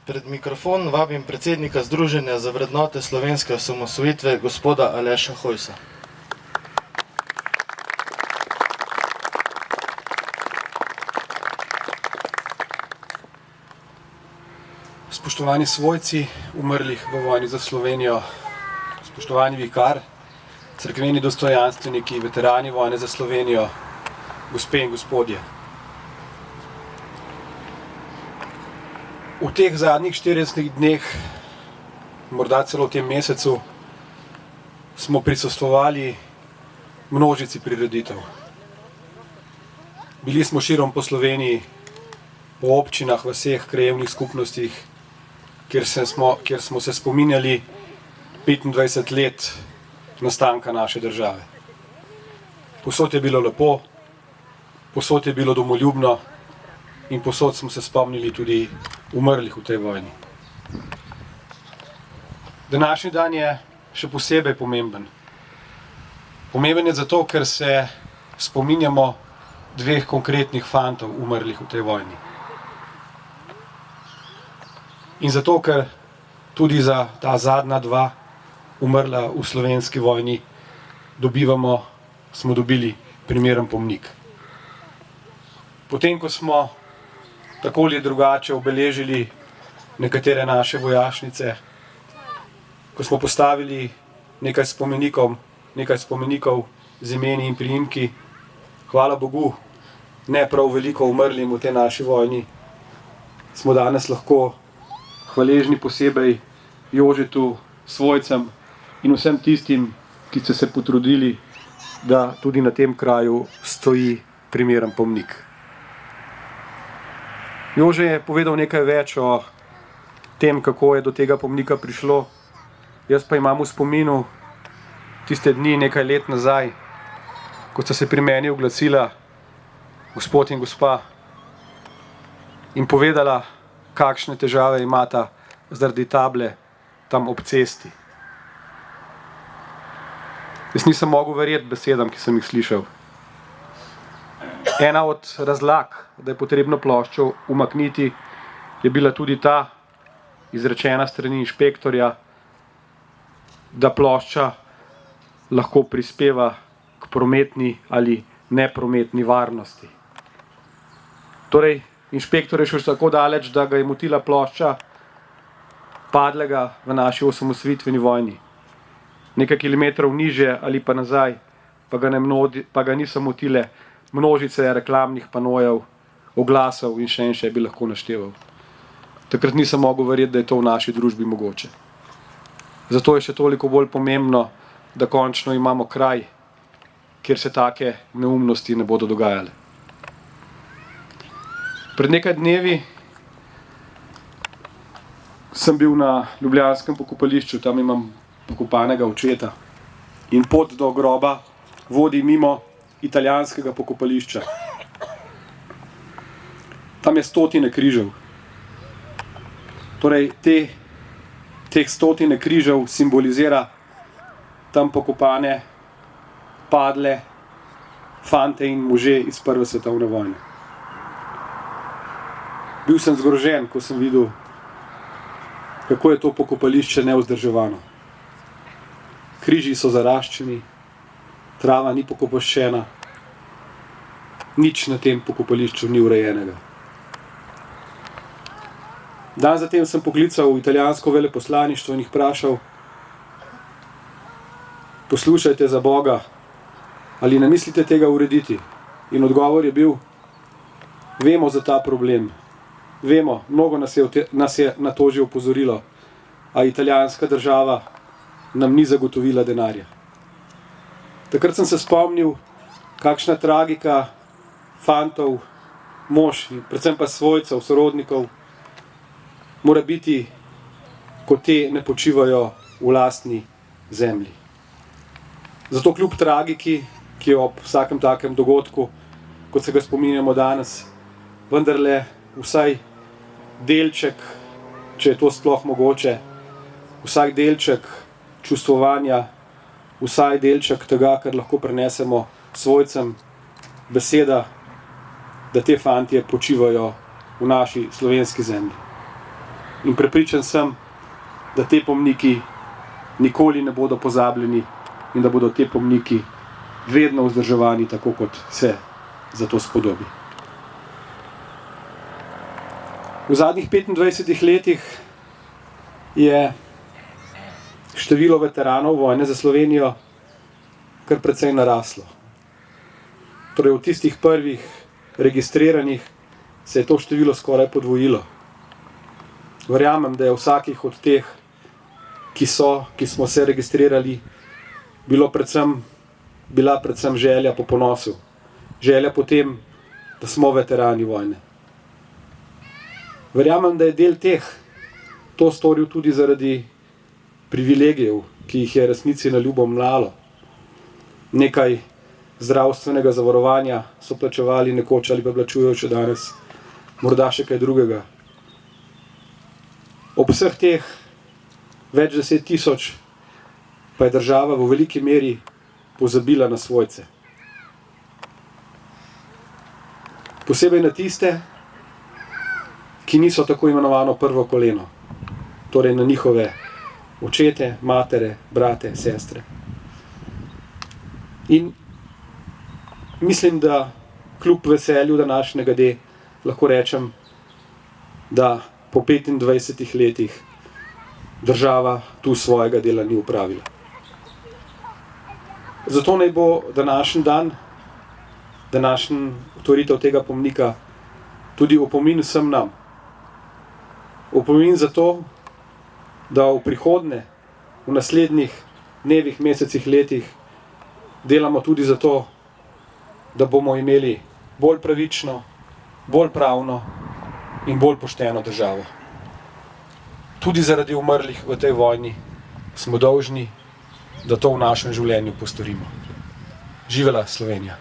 Pred mikrofon vabim predsednika Združenja za vrednote slovenske osamosvojitve, gospoda Aleša Hojsa. Spoštovani svojci umrlih v vojni za Slovenijo, spoštovani vikar, cerkveni dostojanstveniki, veterani vojne za Slovenijo, gospe in gospodje. V teh zadnjih 40 dneh, morda celo v tem mesecu, smo prisostvovali množici prireditev. Bili smo širom po Sloveniji, po občinah, vseh krajevnih skupnostih, kjer smo se spominjali 25 let nastanka naše države. Povsod je bilo lepo, povsod je bilo domoljubno in povsod smo se spomnili tudi umrlih v tej vojni. Današnji dan je še posebej pomemben. Pomemben je zato, ker se spominjamo dveh konkretnih fantov umrlih v tej vojni. In zato, ker tudi za ta zadnja dva umrla v slovenski vojni smo dobili primeren pomnik. Potem, ko smo tako ali drugače obeležili nekatere naše vojašnice, ko smo postavili nekaj spomenikov z imeni in priimki, hvala Bogu, ne prav veliko umrlim v tej naši vojni, smo danes lahko hvaležni posebej Jožetu, svojcem in vsem tistim, ki ste se potrudili, da tudi na tem kraju stoji primeren pomnik. Jože je povedal nekaj več o tem, kako je do tega pomnika prišlo. Jaz pa imam v spominu tiste dni nekaj let nazaj, ko sta se pri meni oglasila gospod in gospa in povedala, kakšne težave imata zaradi table tam ob cesti. Jaz nisem mogel verjeti besedam, ki sem jih slišal. Ena od razlag, da je potrebno ploščo umakniti, je bila tudi ta, izrečena strani inšpektorja, da plošča lahko prispeva k prometni ali neprometni varnosti. Torej, inšpektor je šel tako daleč, da ga je motila plošča padlega v naši osamosvojitveni vojni. Nekaj kilometrov nižje ali pa nazaj, pa ga niso motile množice reklamnih panojev, oglasov in še bi lahko našteval. Takrat nisem mogel verjeti, da je to v naši družbi mogoče. Zato je še toliko bolj pomembno, da končno imamo kraj, kjer se take neumnosti ne bodo dogajale. Pred nekaj dnevi sem bil na ljubljanskem pokopališču, tam imam pokopanega očeta. In pot do groba vodi mimo italijanskega pokopališča. Tam je stotine križev. Torej, teh stotine križev simbolizira tam pokopane, padle fante in može iz Prve svetovne vojne. Bil sem zgrožen, ko sem videl, kako je to pokopališče nevzdrževano. Križi so zaraščeni, trava ni pokopaščena, nič na tem pokopališču ni urejenega. Dan zatem sem poklical v italijansko veleposlaništvo in jih vprašal, poslušajte za Boga, ali ne mislite tega urediti? In odgovor je bil, vemo za ta problem, vemo, mnogo nas je na to že opozorilo, a italijanska država nam ni zagotovila denarja. Takrat sem se spomnil, kakšna tragika fantov, mož, predvsem pa svojcev, sorodnikov, mora biti, ko te ne počivajo v lastni zemlji. Zato kljub tragiki, ki je ob vsakem takem dogodku, kot se ga spominjamo danes, vendarle vsaj delček, če je to sploh mogoče, vsaj delček čustvovanja, vsaj delček tega, kar lahko prenesemo svojcem, beseda, da te fantje počivajo v naši slovenski zemlji. In prepričan sem, da te pomniki nikoli ne bodo pozabljeni in da bodo te pomniki vedno vzdrževani tako, kot se za to spodobi. V zadnjih 25 letih je število veteranov vojne za Slovenijo kar precej naraslo. Torej v tistih prvih registriranih se je to število skoraj podvojilo. Verjamem, da je vsakih od teh, ki smo se registrirali, bila predvsem želja po ponosu. Želja po tem, da smo veterani vojne. Verjamem, da je del teh to storil tudi zaradi privilegijev, ki jih je resnici na ljubo mlalo. Nekaj zdravstvenega zavarovanja so plačevali nekoč ali pa plačujejo še danes, morda še kaj drugega. Ob vseh teh več 10 tisoč pa je država v veliki meri pozabila na svojce. Posebej na tiste, ki niso tako imenovano prvo koleno, torej na njihove očete, matere, brate, sestre. In mislim, da kljub veselju današnjega dne lahko rečem, da po 25 letih država tu svojega dela ni opravila. Zato naj bo današnji dan, današnji otvoritev tega pomnika tudi opomin vsem nam. Opomin za to, da v prihodnje, v naslednjih dnevih, mesecih, letih delamo tudi za to, da bomo imeli bolj pravično, bolj pravno in bolj pošteno državo. Tudi zaradi umrlih v tej vojni smo dolžni, da to v našem življenju postorimo. Živela Slovenija!